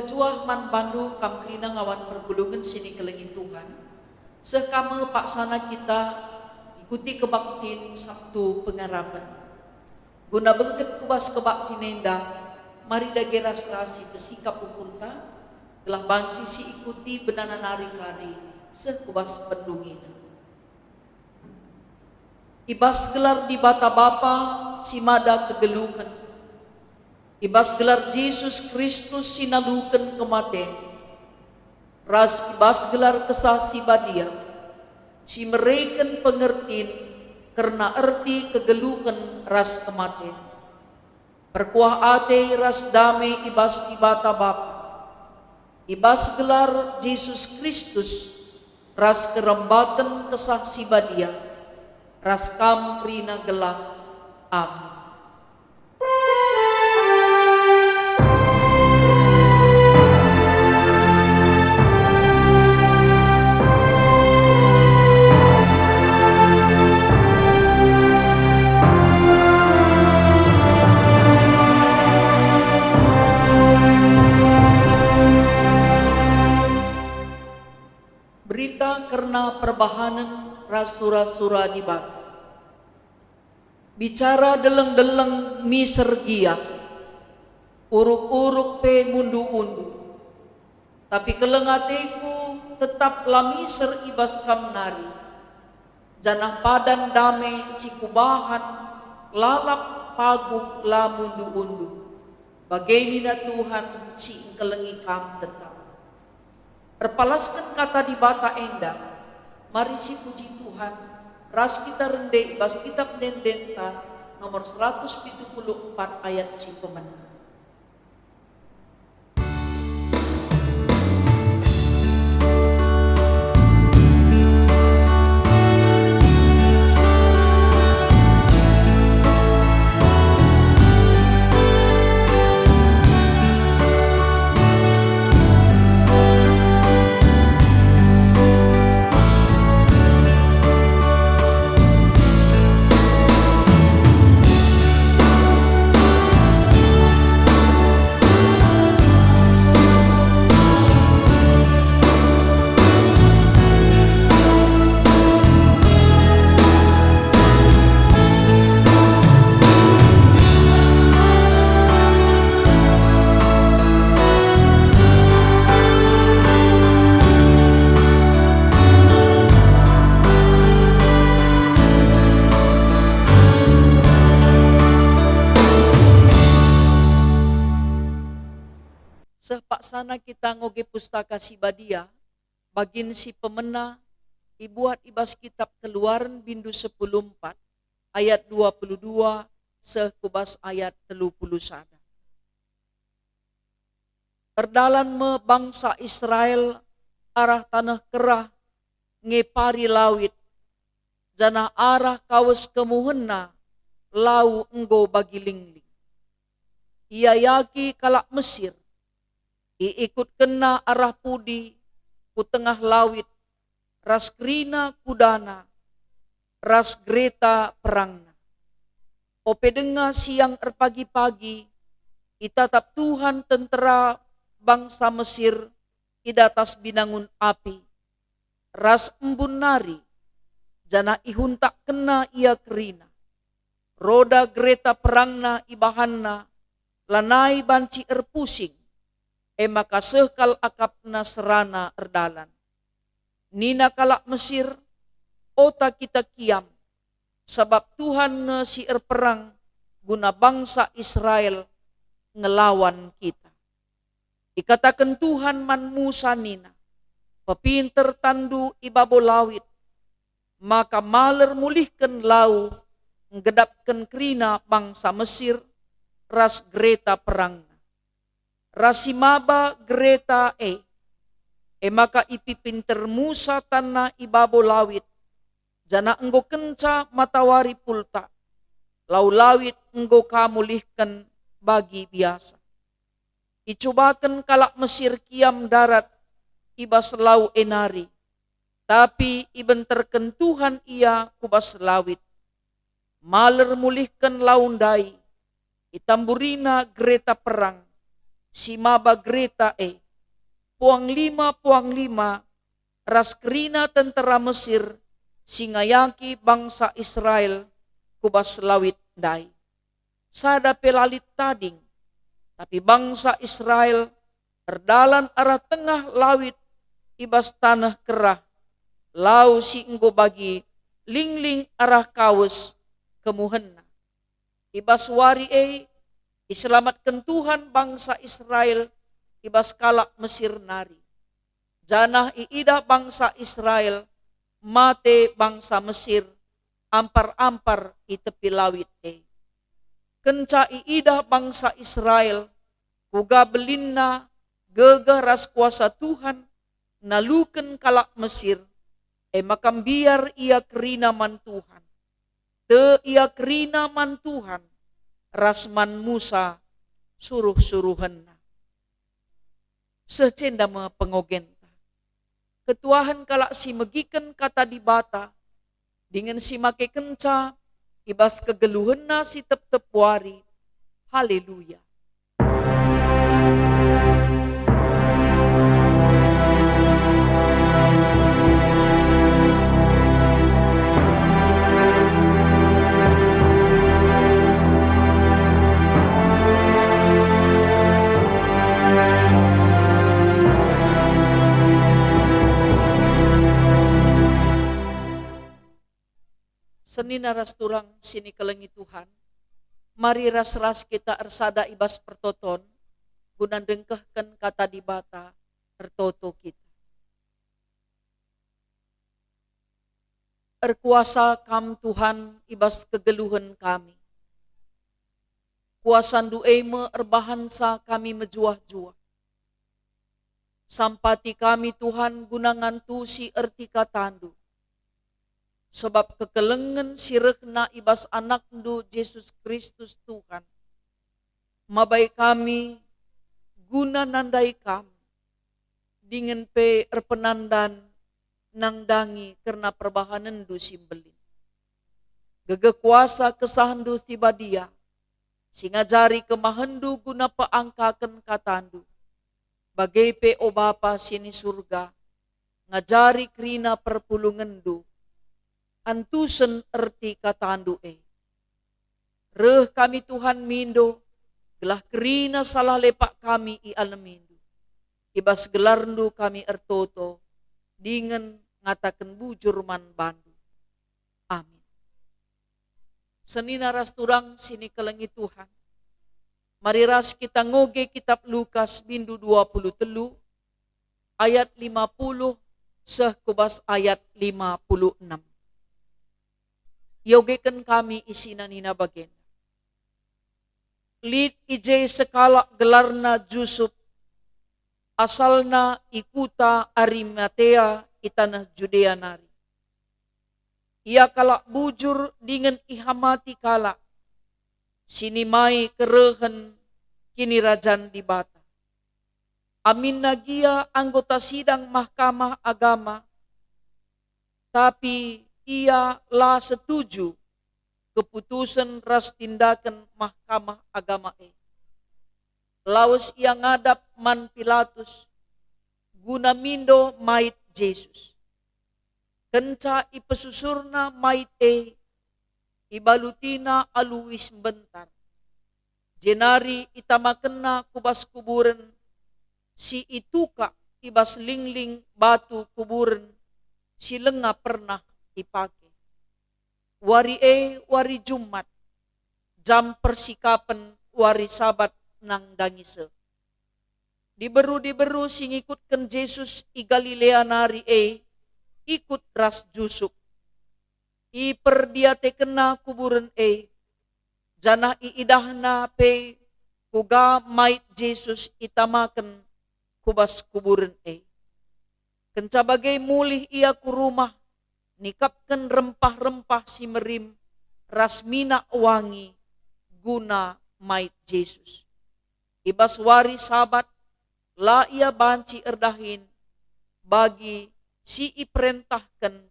Jua-jua man bandu kam krina ngawan pergulungan sini kelengin Tuhan. Sekama paksana kita ikuti kebaktin Sabtu Pengarapan. Guna bengket kubas kebaktin nenda, mari dage rastasi pesikap ukurta, telah banci si ikuti benana nari kari sekubas pendungina. Ibas gelar di bata bapa si mada kegelukan. Ibas gelar Yesus Kristus sinalukan kematian. Ras ibas gelar kesah si badia. Si mereken pengertin karena erti kegelukan ras kematian. Perkuah ate ras damai ibas di bata bapa. Ibas gelar Yesus Kristus ras kerembakan kesah si badia. Ras kam krina gelah. Amin. Berita karena perbahanan rasura-sura di batu. Bicara deleng-deleng misergia, uruk-uruk pe mundu-undu. Tapi kelengateku tetap lamiser ibas kamnari. Janah padan damai si kubahan, lalap paguh la mundu-undu. Bagaini na Tuhan si kelengi kam tetap. Perpalaskan kata di bata enda, mari si puji Tuhan, ras kita rende, bas kitab dendenta, nomor 174 ayat si pemenang. Sepaksana kita ngoge pustaka si badia, bagin si pemena, ibuat ibas kitab Keluaran bindu 14 ayat 22 sekubas ayat 31. Terdalan me bangsa Israel arah tanah kerah ngepari lawit, jana arah kawas kemuhenna lau enggo bagi lingling. Ia yaki kalak Mesir, iikut kena arah pudi ku tengah lawit, ras krina kudana, ras greta perangna. Ope denga siang erpagi-pagi, itatap Tuhan tentera bangsa Mesir idatas binangun api, ras embun nari, jana ihuntak kena ia kerina. Roda greta perangna ibahanna, lanai banci erpusing, maka sekal akapna serana erdalan. Nina kalak Mesir, ota kita kiam, sebab Tuhan nge si erperang guna bangsa Israel ngelawan kita. Ikatakan Tuhan man Musa nina, pepinter tandu ibabo lawit, maka maler mulihkan lau, ngedapkan krina bangsa Mesir, ras greta perangna. Rasimaba greta maka ipipinter Musa tanah ibabo lawit, jana enggo kenca matawari pulta, lau lawit enggo kamulihkan bagi biasa. Icubakan kalak Mesir kiam darat, ibas lau enari, tapi ibenterken Tuhan ia kubas lawit. Maler mulihkan laundai, itamburina greta perang, si Mabagreta puang lima ras kerina tentara Mesir singayaki bangsa Israel kubas lawit dai. Sada pelalit tading, tapi bangsa Israel berdalan arah tengah lawit ibas tanah kerah, lau si enggo bagi lingling arah kawes kemuhenna. Ibas wari iselamatkan Tuhan bangsa Israel ibas kalak Mesir nari. Janah iida bangsa Israel mate bangsa Mesir ampar-ampar i tepi lawit Kenca iida bangsa Israel kuga belinna gegaras kuasa Tuhan naluken kalak Mesir makam biar ia kerina man Tuhan. Te ia kerina man Tuhan rasman Musa suruh-suruhanna. Secenda me pengogen ketuahan kalak si megiken kata di bata, dengan si make kenca, ibas kegeluhenna si tep-tep wari. Haleluya. Senin ras turang sini kelengi Tuhan. Mari ras-ras kita ersada ibas pertoton, guna dengkehken kata di bata ertoto kita. Erkuasa kam Tuhan ibas kegeluhan kami. Kuasan du'eme erbahansa kami mejuah-juah. Sampati kami Tuhan guna ngantu si erti katandu. Sebab kekelengan sirehna ibas anak ndu Yesus Kristus Tuhan. Mabai kami guna nandai kami. Dengan pe erpenandan nang dangi karena perbahanan du simbelin. Gege kuasa kesahan du tiba dia. Singajari kemahendu guna paangkaken katandu. Bagai pe o Bapa sini surga. Ngajari krina perpulungendu. Antusen erti katandu Reh kami Tuhan mindo, gelah kerina salah lepak kami i alamindo. Ibas gelarndu kami ertoto, dengan ngatakan bujur man bandu. Amin. Senina ras turang sini kelengi Tuhan. Mari ras kita ngoge kitab Lukas bindu 23 ayat 50 seh kubas ayat 56. Yogekan kami isina nina bagen. Lid ije sekala gelarna Jusuf, asalna ikuta Arimatea itanah Judea nari. Ia kalak bujur dengan ihamati kalak, sinimai kerehen kini rajan di bata. Amin nagia anggota sidang mahkamah agama, tapi ia lah setuju keputusan ras tindakan mahkamah agama Laus ia ngadap man Pilatus guna mindo mait Yesus. Kenca ipesusurna mait ibalutina aluis bentar. Jenari itamakena kubas kuburan si ituka ibas lingling batu kuburan si lenga pernah dipakai. Wari Jumat, jam persikapan wari Sabat nang dangise. Diberu singikutkan Yesus i Galilea nari ikut ras jusuk. I perdiate kena kuburan janah iidahna kuga mait Yesus itamaken kubas kuburan Kenca bagai mulih ia ku rumah nikapkan rempah-rempah si merim rasmina wangi guna mait Yesus. Ibas wari Sabat la ia banci erdahin bagi si iperentahkan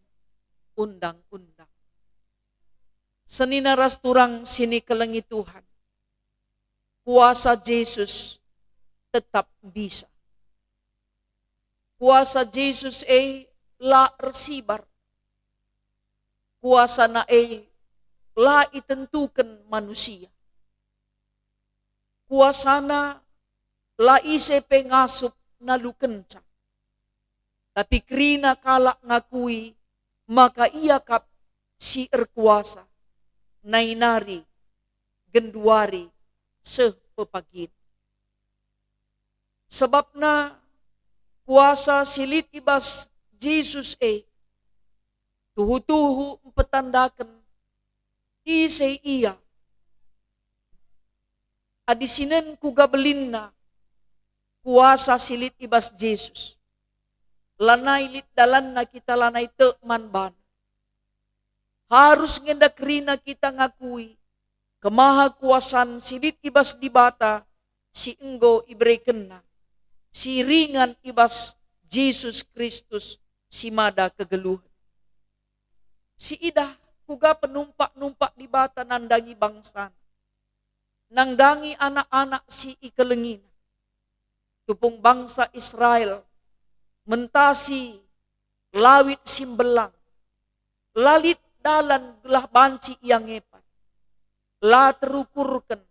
undang-undang. Senina ras turang sini kelengi Tuhan. Kuasa Yesus tetap bisa. Kuasa Jesus la resibar. Kuasa na la itentukan manusia. Kuasana la ise pengasup na lukenca. Tapi krina kalak ngakui, maka ia kap si erkuasa, nainari, genduari, sepepagin. Sebab na kuasa silit ibas Jesus tuhu-tuhu petandakan ise iya. Adisinen kugabelin na kuasa silit ibas Jesus. Lanay lit dalan na kita lanay teman ban. Harus ngendakrina kita ngakui kemaha kuasan silit ibas di bata si enggo ibreken na. Si ringan ibas Jesus Kristus si mada kegeluhan. Si idah kuga penumpak-numpak di bata nandangi bangsa. Nangdangi anak-anak si ikelengin. Tupung bangsa Israel mentasi lawit simbelang. Lalit dalan gelah banci yang epat. La terukurkan.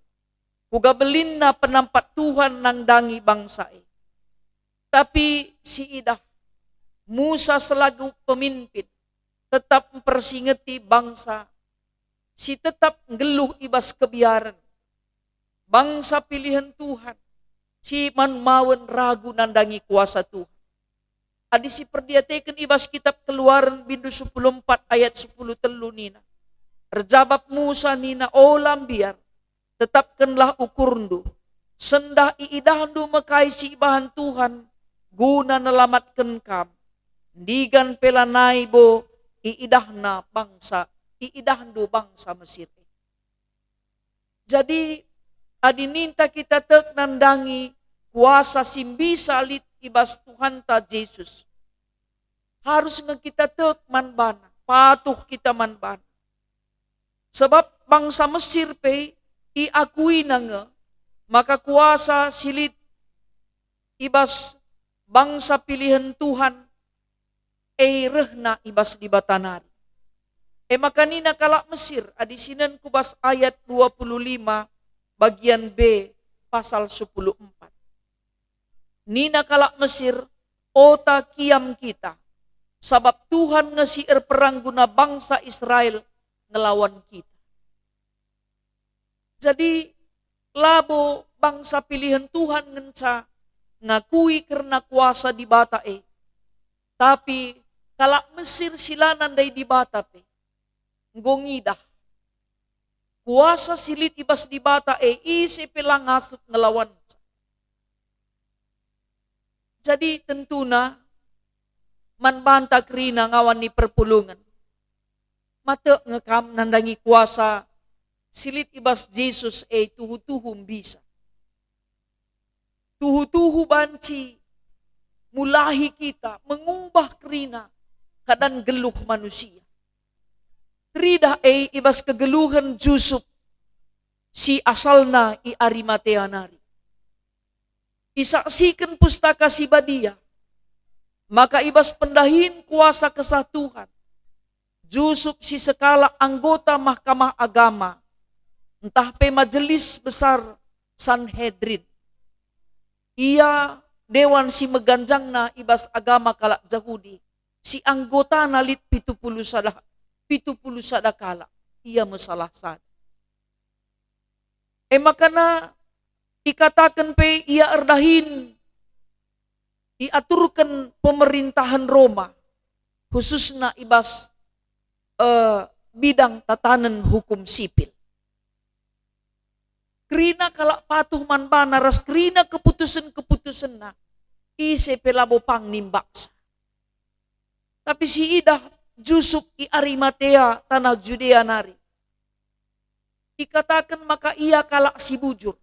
Kuga belinna penampat Tuhan nangdangi bangsa Tapi si idah Musa selagu pemimpin tetap mempersingeti bangsa. Si tetap ngeluh ibas kebiaran. Bangsa pilihan Tuhan, si manmawen ragu nandangi kuasa Tuhan. Adi si perdiatekan ibas kitab Keluaran bindu 14 ayat 10 telu nina. Erjabab Musa nina lambiar, tetapkanlah ukurndu. Sendah iidahandu mekai si ibahan Tuhan, guna nelamatkan kam. Digan pelanai bo iidahna bangsa, iidahandu bangsa Mesir. Jadi adininta kita tek nandangi kuasa simbisa lit ibas Tuhan ta Yesus. Harus kita tek manbana, patuh kita manbana. Sebab bangsa Mesir iakui nange, maka kuasa silit ibas bangsa pilihan Tuhan rehna ibas di batanari. Maka nina kalak Mesir, adisinan kubas ayat 25 bagian B pasal 14. Nina kalak Mesir, ota kiam kita. Sabab Tuhan ngesiir perang guna bangsa Israel ngelawan kita. Jadi labo bangsa pilihan Tuhan ngenca ngakui karena kuasa di bata Tapi kalak Mesir silanan day di bata ngongidah. Kuasa silit ibas di bata isi pelang ngasuk ngelawan. Jadi tentuna manbanta krina ngawan ni perpulungan. Mata ngekam nandangi kuasa silit ibas Jesus tuhu-tuhum bisa. Tuhu-tuhu banci mulahi kita mengubah krina kadan geluh manusia. Trida ibas kegeluhan Jusup si asalna Arimatea nari. Isaksikan pustaka si Badia, maka ibas pendahin kuasa kesatuan. Jusup si sekala anggota mahkamah agama, entah majelis besar Sanhedrin. Ia dewan si meganjangna ibas agama kalak Yahudi, si anggota nalit 70 kala ia masalah sad. Makana ikatakan ia erdahin iaturkan pemerintahan Roma khususnya ibas bidang tatanan hukum sipil. Krina kalak patuh manbana ras krina keputusan na ise pelabo pang nimbaksa. Tapi si idah Jusup Arimatea tanah Judea nari. Dikatakan maka ia kalak si bujur.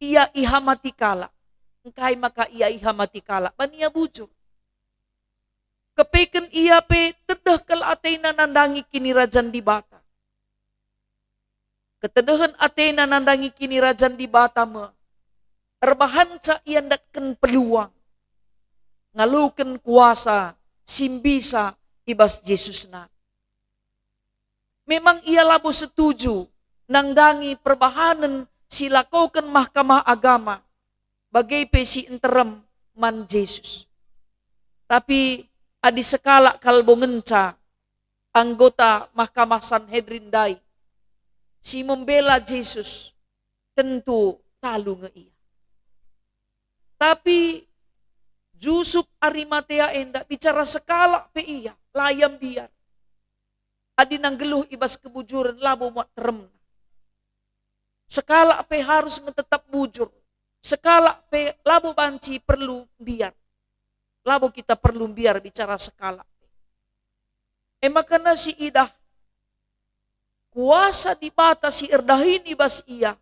Ia ihamati kalak. Engkai maka ia ihamati kalak. Bania bujur. Kepeken ia tedah kal Athena nandangi kini rajan di bata. Ketedahan Athena nandangi kini rajan di bata me. Erbahan sa iyandatkan peluang. Ngalukan kuasa, simbisa ibas Jesus na. Memang ia labo setuju nangdangi perbahanan silakokan mahkamah agama bagai pesi interim man Jesus. Tapi adi sekala kalbo ngenca anggota mahkamah Sanhedrin dai si membela Jesus tentu talu nge iya. Tapi Yusuf Arimatea enda bicara sekala pe iya layam biar. Adi nanggeluh ibas kebujuran labo muat terem. Sekala pe harus tetap bujur. Sekala pe labo banci perlu biar. Labo kita perlu biar bicara sekala. Makana si idah kuasa di bata si erdahin ibas iya.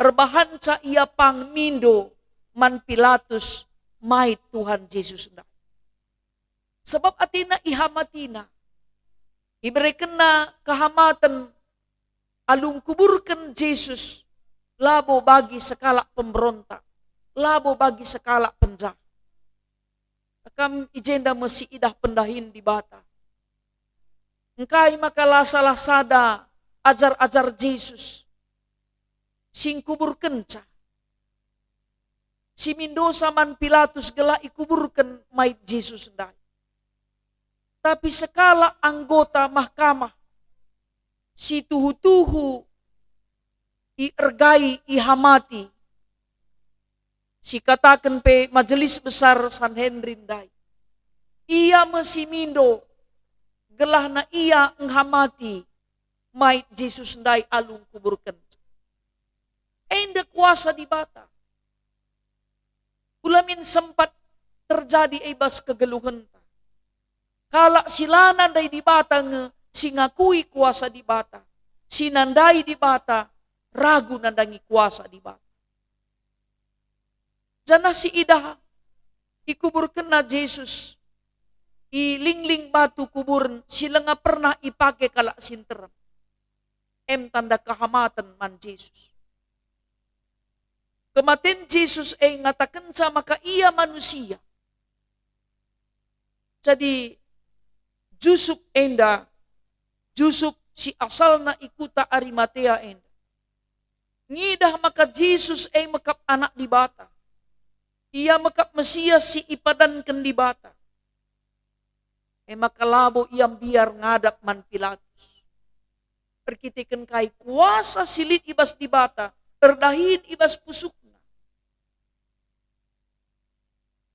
Erbahan sa iya pang mindo man Pilatus mait Tuhan Yesus. Sebab atina ihamatina. Iberikan na kehamatan alung kuburkan Yesus labo bagi sekala pemberontak, labo bagi sekala penjahat. Akam ijenda mesi idah pendahin di bata. Engkai makalah salah sada ajar-ajar Yesus. Sing kuburkan ca. Si Mendoza man Pilatus gela ikuburkan mait Yesus ndai. Tapi sekala anggota mahkamah si tuhu-tuhu iergai ihamati. Si katakan pe majelis besar Sanhedrin dai. Ia mesimindo gelah na ia nghamati mait Jesus dai alung kuburkan. Enda kuasa di bata. Ulamin sempat terjadi ibas kegeluhan. Kala silana day di bata nge singakui kuasa di bata. Sinandai di bata ragu nandangi kuasa di bata. Jana si idah ikuburkan na Jesus. Ilingling batu kuburan sila nga pernah ipake kala sinteram. Tanda kehamatan man Jesus. Kematin Jesus ay ngatakan sa maka iya manusia. Jadi Yusuf enda, Yusuf si asal na ikuta Arimatea enda. Ngidah maka Jesus ay makap anak di bata. Ia makap Mesias si ipadankan di bata. Makalabo iyang biar ngadap man Pilatus. Perkitikan kay kuasa silit ibas di bata, erdahin ibas pusukna.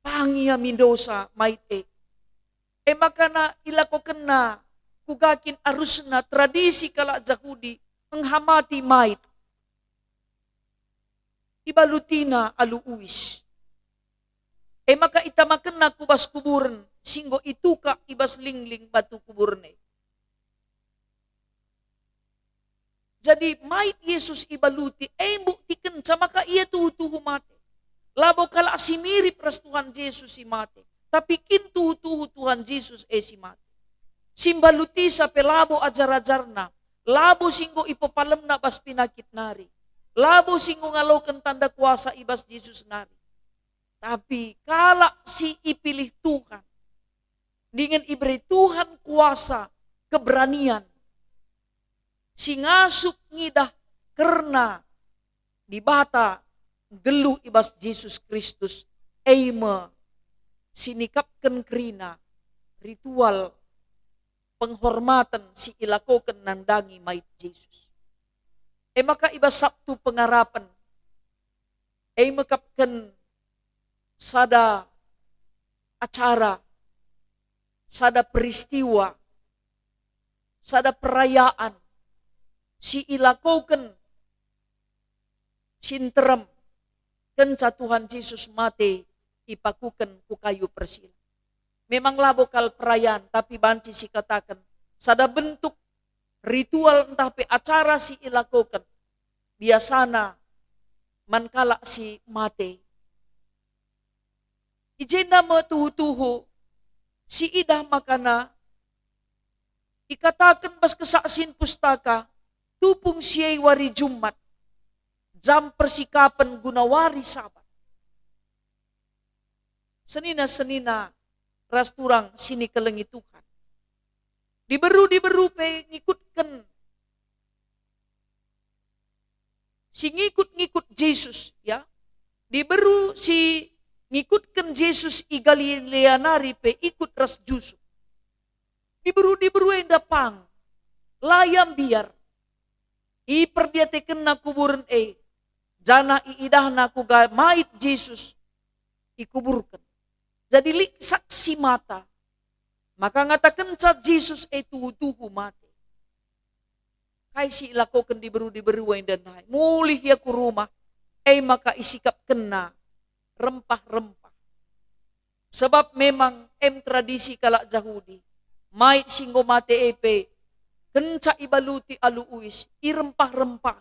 Pangia Mendoza maite. Makana ilakokan na kugakin arus na tradisi kala Yahudi menghamati mait. Ibalutina aluuis. Maka itamakan na kubas kuburan singgo ituka ibas lingling batu kuburne. Jadi mait Yesus ibaluti buktikan sa maka iya tuhu mate. Labo kala si mirip ras Tuhan Yesus si mate. Tapi kintu Tuhan Yesus si mati. Simbaluti sa pelabo ajar-ajar na. Labo singgo ipopalem na bas pinakit nari. Labo singgo ngalokan tanda kuasa ibas Yesus nari. Tapi kala si ipilih Tuhan. Dengan iberi Tuhan kuasa keberanian. Si ngasuk ngidah karena di bata geluh ibas Yesus Kristus. Sinikapkan kerina ritual penghormatan si ilakokan nandangi mait Jesus. Maka iba Sabtu pengarapan. Makapkan sada acara, sada peristiwa, sada perayaan si ilakokan sinterem kenca Tuhan Yesus mati ipakukan ku kayu persila. Memang labokal perayaan, tapi banci si katakan, sada bentuk ritual entah pe acara si ilakokan, biasana mankala si mate. Ijena matuhu-tuhu, si idah makana, ikatakan bas kesaksin pustaka, tupung siyay wari Jumat, jam persikapan gunawari Sabat. senina-senina rasturang sini kelengi Tuhan. Diberu pe ngikutkan. Si ngikut Yesus ya. Diberu si ngikutkan Yesus i Galilea nari pe ikut ras Yusuf. Diberu yang dapang. Layam biar. I perdiatekan na kuburan jana iidahna ku mait Yesus ikuburkan. Jadi saksi mata. Maka ngatakan cat Yesus tuhu mati. Kai si ilakokan diberu yang danai. Mulih ya ku rumah. Maka isikap kena rempah-rempah. Sebab memang tradisi kalak Yahudi. Mait singgo mate kenca ibaluti aluuis. Irempah-rempah.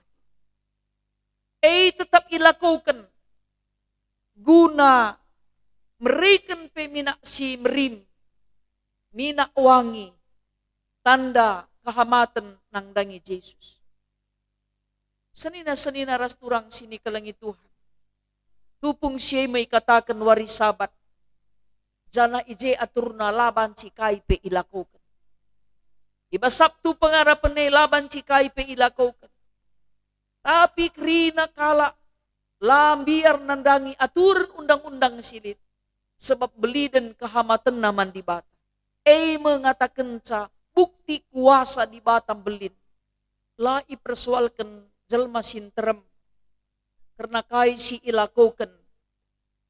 Tetap ilakokan. Guna merikan pemina si merim. Mina wangi. Tanda kehamatan ng dangi Yesus. Senina-senina rasturang sini kelengi Tuhan. Tupung siya may katakan wari sabat. Jana ije aturna laban si kaipe ilakokan. Iba Sabtu pengarapan laban si kaipe ilakokan. Tapi krina kala lambiar nandangi aturan undang-undang silit. Sebab beli dan kehamatan naman di bata. Mengatakan sa bukti kuasa di batam belin. La ipersoalkan jalma sinterem. Karena kai si ilakokan.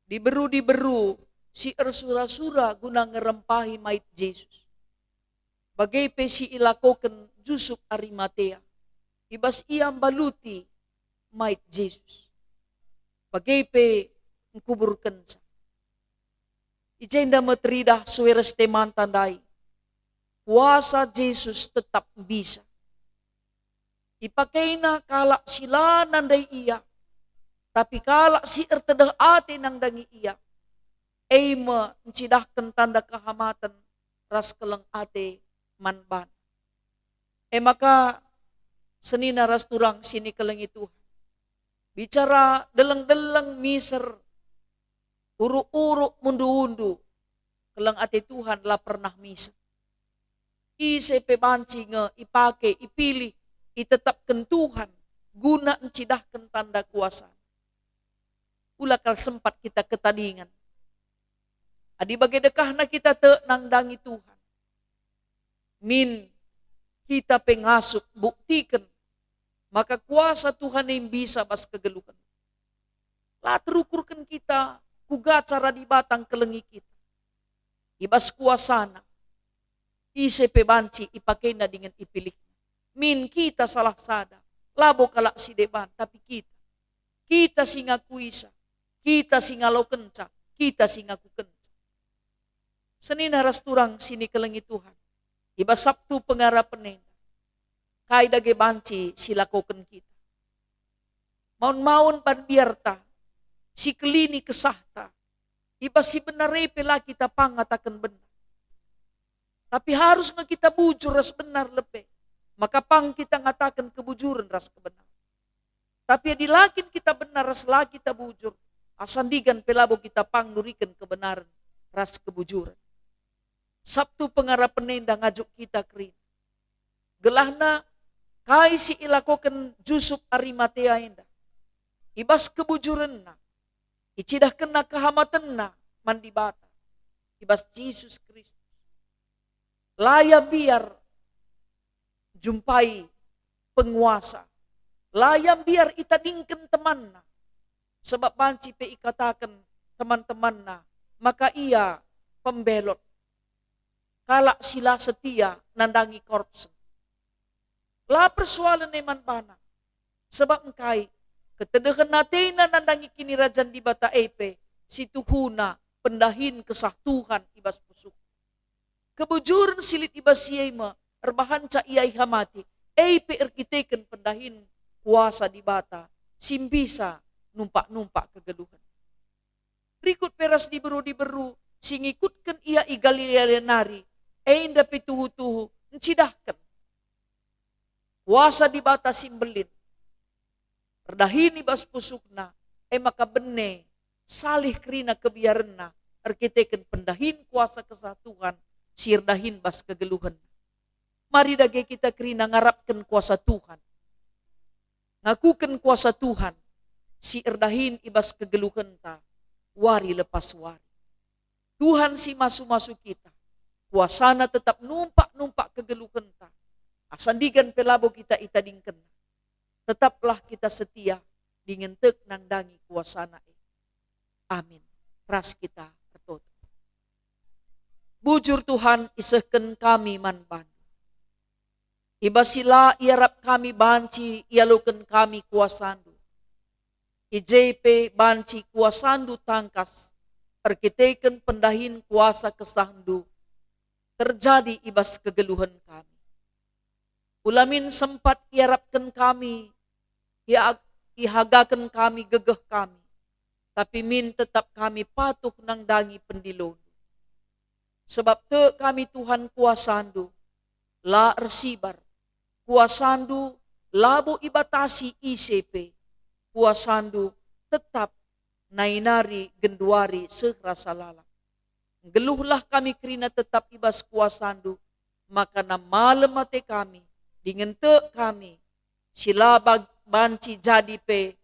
Diberu si ersura-sura guna ngerempahi mait Yesus. Bagai pe si ilakokan Yusuf Arimatea. Ibas iam baluti mait Yesus. Bagai pe ngkuburkan sa. Ijenda matridah suweres teman tandai. Kuasa Yesus tetap bisa. Ipakai na kalak sila nandai iya. Tapi kalak si ertedah ate nang dangi iya. Mencidahkan tanda kehamatan ras keleng ate manban. Maka senina ras turang sini kelengi Tuhan. Bicara deleng-deleng miser. Uru-uru mundu-undu. Keleng ate Tuhan lah pernah misa. Isepe banci ipake, ipilih, itetapkan Tuhan. Guna encidahkan tanda kuasa. Ulakal sempat kita ketadingan. Adi bagai dekahna kita nandangi Tuhan. Min kita pengasuk buktikan. Maka kuasa Tuhan yang bisa bas kegelukan. Lah terukurkan kita. Kuga cara di batang kelengi kita. Ibas kuasana. Isepe banci ipakai na dengan ipilih. Min kita salah sada. Labo kalak si deban. Tapi kita. Kita singa kuisa. Kita singa lo kenca. Kita singa ku kenca. Senina rasturang sini kelengi Tuhan. Ibas Sabtu pengarapan nenda. Kai dage banci silakokan kita. Maun-maun pan biarta. Si kelini kesahta. Iba si benarai pela kita pangatakan benar. Tapi harus kita bujur ras benar lebih. Maka pang kita ngatakan kebujuran ras kebenar. Tapi dilakin kita benar ras lah kita bujur. Asandigan pelabo kita pang nurikan kebenaran ras kebujuran. Sabtu pengarapan nenda ngajuk kita kerin. Gelahna kai si ilakokan Yusuf Arimatea enda. Ibas kebujuran na. Icidah kena kehamatan na mandi bata. Ibas Yesus Kristus. Laya biar jumpai penguasa. Laya biar itadingkan teman na. Sebab banci pe ikatakan teman-teman na. Maka ia pembelot. Kalak sila setia nandangi korpsen. La persoalan eman pana. Sebab engkai ketedehan natin na nandangi kini rajan di bata si tuhuna pendahin kesah Tuhan ibas pusuk. Kebujuran silit ibas siyema erbahan ca iai hamati erkiteken pendahin kuasa di bata simbisa numpak-numpak kegeluhan. Rikut peras diberu singikutkan ia i Galilea nari inda pituhu-tuhu encidahkan. Kuasa di bata simbelin. Perdahini bas pusukna, maka bene salih kerina kebiarenna, arkiteken pendahin kuasa kesatuan, sirdahin bas kegeluhan. Mari dage kita kerina ngarapkan kuasa Tuhan. Ngakukan kuasa Tuhan, si erdahin ibas kegeluhan ta, wari lepas wari. Tuhan si masu-masu kita, kuasana tetap numpak-numpak kegeluhan ta. Asandigan pelabo kita itadingken. Tetaplah kita setia dengan tek nangdangi kuasana. Amin. Ras kita tertutup. Bujur Tuhan isehken kami man bandu. Ibasila iarap kami banci ialuken kami kuasandu. IJP banci kuasandu tangkas. Arkiteken pendahin kuasa kesandu. Terjadi ibas kegeluhan kami. Ulamin sempat iarapkan kami, ihagakan kami, gegeh kami. Tapi min tetap kami patuh nang dangi pendilon. Sebab te kami Tuhan kuasandu, la ersibar. Kuasandu, labo ibatasi ICP. Kuasandu tetap nainari genduari serasa lalang. Geluhlah kami kerina tetap ibas kuasandu, maka na malam mate kami, dengan te kami, sila banci jadi pe,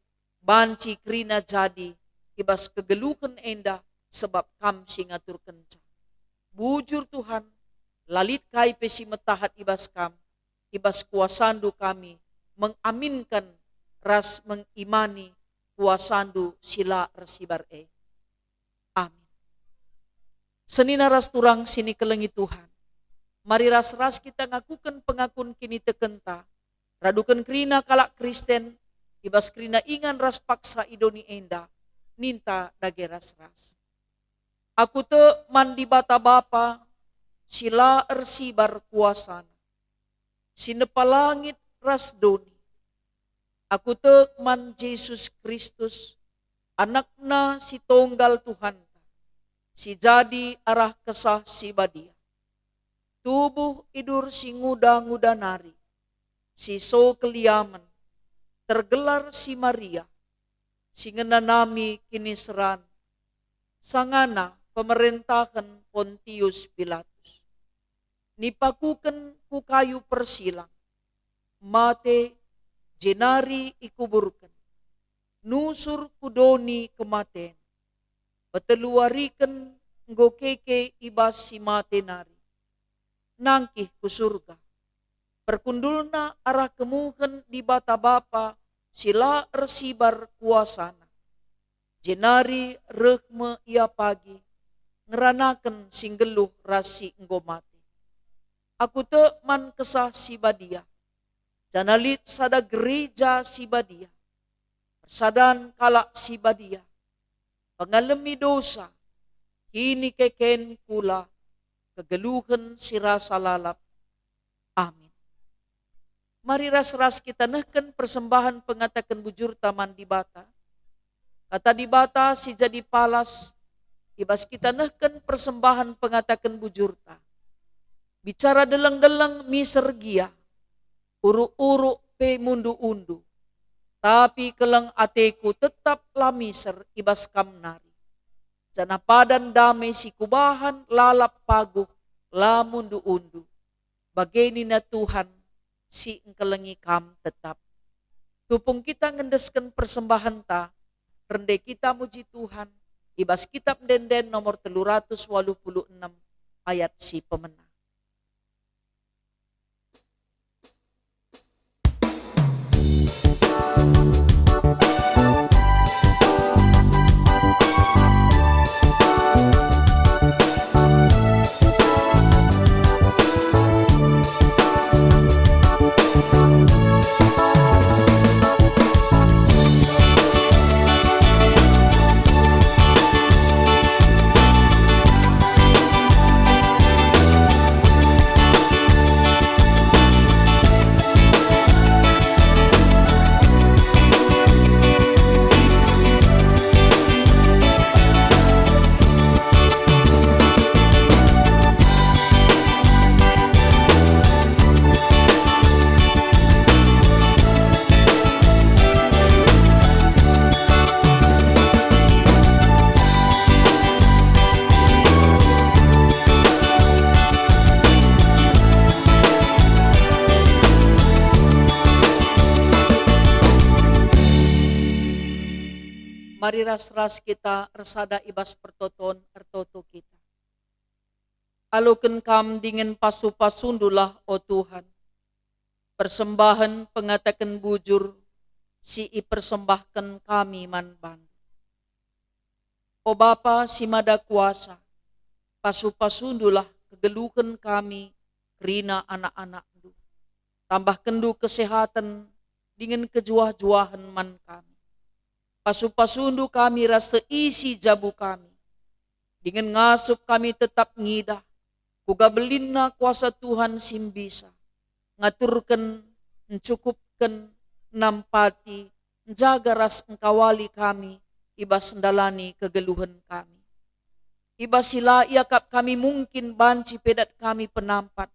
banci krina jadi, ibas kegeluhan enda, sebab kam singatur kenca. Bujur Tuhan, lalit kai pe si metahat ibas kam, ibas kuasandu kami, mengaminkan ras mengimani kuasandu sila resibar Amin. Senina ras turang sini kelengi Tuhan. Mari ras-ras kita ngakukan pengakun kini tekenta. Radukan krina kalak Kristen, ibas krina ingan ras paksa idoni enda, ninta dage ras-ras. Aku te mandi bata bapa, sila ersibar kuasana. Sinepalangit ras doni. Aku te man Yesus Kristus, anakna si tonggal Tuhan, si jadi arah kesah si badia. Tubuh idur si nguda-nguda nari, si so keliaman, tergelar si Maria, si ngenanami kini seran, sangana pemerintahan Pontius Pilatus. Nipakuken ku kayu persilang, mate jenari ikuburkan, nusur kudoni kematen, beteluariken ngokeke ibas si mate nari. Nangkih ku surga. Perkundulna arah kemuhen di bata bapa sila ersibar kuasana. Jenari rehme ia pagi ngeranaken singgeluh rasi enggomati. Aku te man kesah si badia. Janalit sada gereja si badia. Persadan kalak si badia. Pengalami dosa. Kini keken kula. Kegeluhan sirasa lalap. Amin. Mari ras-ras kita nehken persembahan pengatakan bujur taman di bata. Kata di bata si jadi palas. Ibas kita nehken persembahan pengatakan bujur ta. Bicara deleng-deleng misergia. Uru-uru pe mundu-undu. Tapi keleng ateku tetap lamiser ibas kamnari. Jana padan damai si kubahan lalap paguh lamundu undu. Bageni na Tuhan si engkelengi kam tetap. Tupung kita ngendesken persembahan ta, rende kita muji Tuhan, ibas kitab denden nomor 386 ayat si pemenang. Mari ras-ras kita resada ibas pertoton ertoto kita. Aluken kam dengan pasu-pasundulah o Tuhan. Persembahan pengatakan bujur si ipersembahkan kami manban. O Bapa si mada kuasa, pasu-pasundulah kegeluhan kami kerina anak-anak du. Tambah kendu kesehatan dengan kejuah-juahan man kami. Pasu-pasundu kami rasa isi jabu kami. Dengan ngasup kami tetap ngidah. Kuga belinna kuasa Tuhan simbisa. Ngaturkan, mencukupkan, nampati, menjaga ras engkawali kami, ibas ndalani kegeluhan kami. Ibas sila iakap kami mungkin banci pedat kami penampat.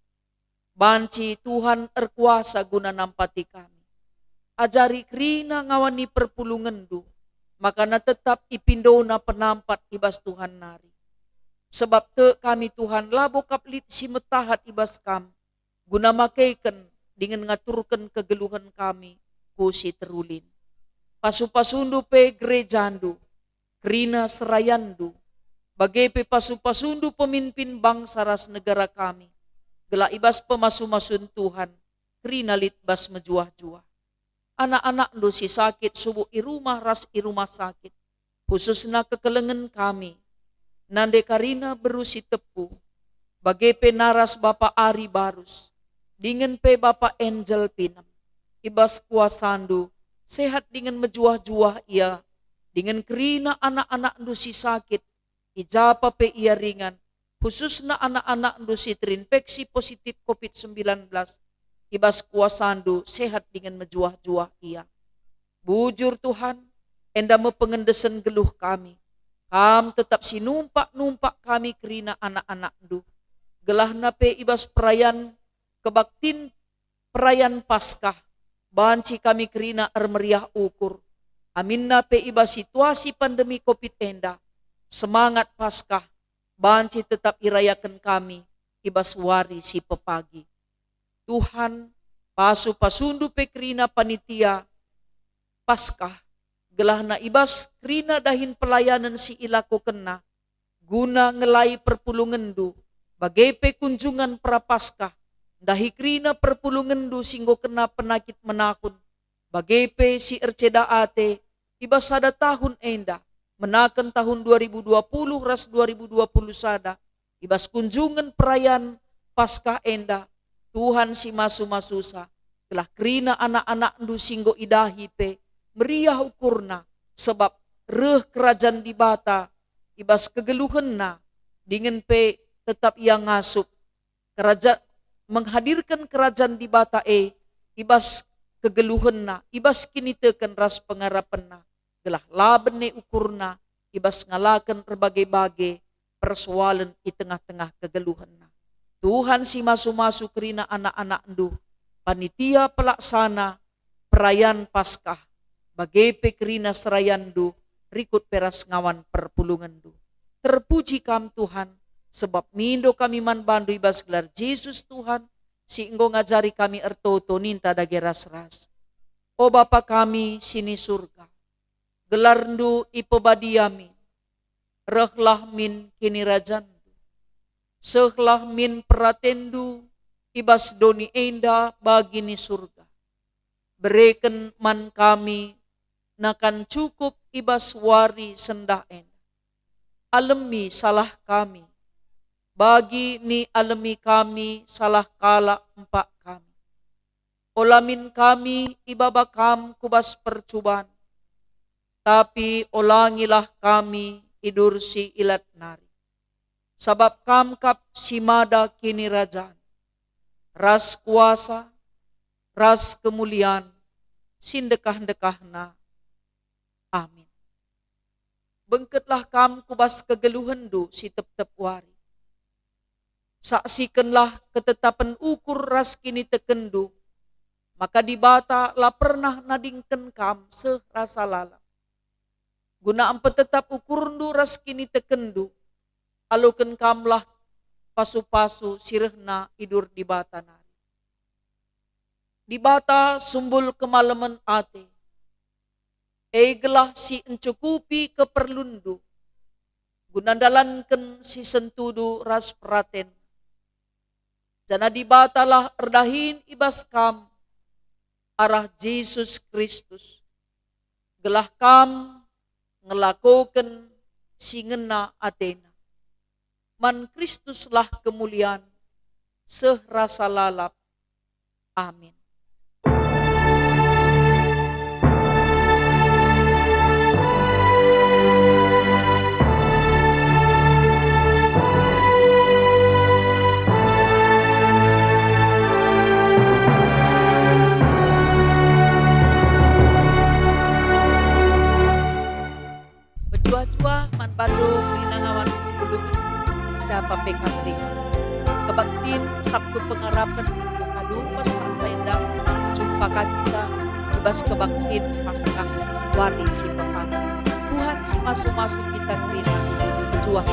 Banci Tuhan erkuasa guna nampati kami. Ajari krina ngawani perpulungan du, maka na tetap ipindona penampat ibas Tuhan nari. Sebab te kami Tuhan labo kaplit si metahat ibas kam, guna makaikan dengan ngaturkan kegeluhan kami ku si terulin. Pasu-pasundu pe gerejandu, krina serayandu, bagai pe pasu-pasundu pemimpin bangsa ras negara kami, gela ibas pemasu-masun Tuhan, krina litbas mejuah-juah. Anak-anak do si sakit subuh irumah ras irumah sakit, khususna kekelengan kami, nande karina berusi tepu, bagai pe naras Bapa Ari Barus, dengan pe Bapa Angel Pinam, ibas kuasandu, sehat dengan mejuah-juah ia, dengan kerina anak-anak ndu si sakit, ijapa pe ia ringan, khususna anak-anak ndu si terinfeksi positif COVID-19, ibas kuasandu sehat dengan mejuah-juah ia. Bujur Tuhan, enda mepengendesan geluh kami, kam tetap sinumpak-numpak kami kerina anak-anak ndu, gelah nape ibas perayaan kebaktin perayaan Paskah, banci kami kerina ermeriah ukur. Amin nape iba situasi pandemi COVID enda, semangat Paskah, banci tetap irayakan kami, ibas wari si pepagi. Tuhan, pasu-pasundu pe kerina panitia Paskah, gelah na ibas kerina dahin pelayanan si ilako kena, guna ngelai perpulungan du, bagai pe kunjungan prapaskah, dahi krina perpulungan du singgo kena penakit menakun, bagai pe si erceda ate, ibas sada tahun enda, menakan tahun 2020 ras 2020 sada, ibas kunjungan perayaan Paskah enda, Tuhan si masu-masusa, telah krina anak-anak ndu singgo idahi pe, meriah ukurna, sebab reh kerajaan di bata, ibas kegeluhan na, dengan pe tetap yang ngasup, kerajaan menghadirkan kerajaan di bata ibas kegeluhan na, ibas kinitekan ras pengarapan na, gelah laben ne ukurna, ibas ngalakan berbagai-bagai persoalan di tengah-tengah kegeluhan na. Tuhan si masu-masu kerina anak-anak ndu, panitia pelaksana perayaan Paskah, bagai pekerina serayandu, rikut peras ngawan perpulungan du. Terpuji kam Tuhan, sebab mindo kami man bandu ibas gelar Yesus Tuhan, si enggo ngajari kami ertoto ninta dage ras-ras. O Bapa kami sini surga, gelar ndu ipebadiami, rehlah min kini rajandu, sehlah min peratendu, ibas doni enda bagi ni surga. Bereken man kami, nakan cukup ibas wari sendah enda. Alemi salah kami, bagi ni alemi kami salah kala empak kami. Olamin kami ibabakam kubas percubaan, tapi olangilah kami idur si ilat nari. Sabab kamkap si mada kini rajaan, ras kuasa, ras kemuliaan, sindekah-dekahna. Amin. Bengketlah kam kubas kegeluhan du si tep-tep wari. Saksikanlah ketetapan ukur ras kini tekendu, maka di bata la pernah nadingken kam serasa lala. Guna ampe tetap ukurndu ras kini tekendu, aluken kamlah pasu-pasu sirehna idur di bata nari. Di bata sumbul kemalaman ate, Egelah si encukupi keperlundu, gunandalanken si sentudu ras praten. Jana dibatalah erdahin ibas kam, arah Yesus Kristus. Gelah kam ngelakoken si ngena atena. Man Kristuslah kemuliaan, sehrasa lalap. Amin. Bejua-jua man badung linangawan kulungan capa pekatri. Kebaktin sabtu pengarapan kadung pas parsaindang jumpa kita ibas kebaktin paskah wari si pepan. Tuhan si masuk-masuk kita terima. Bejua.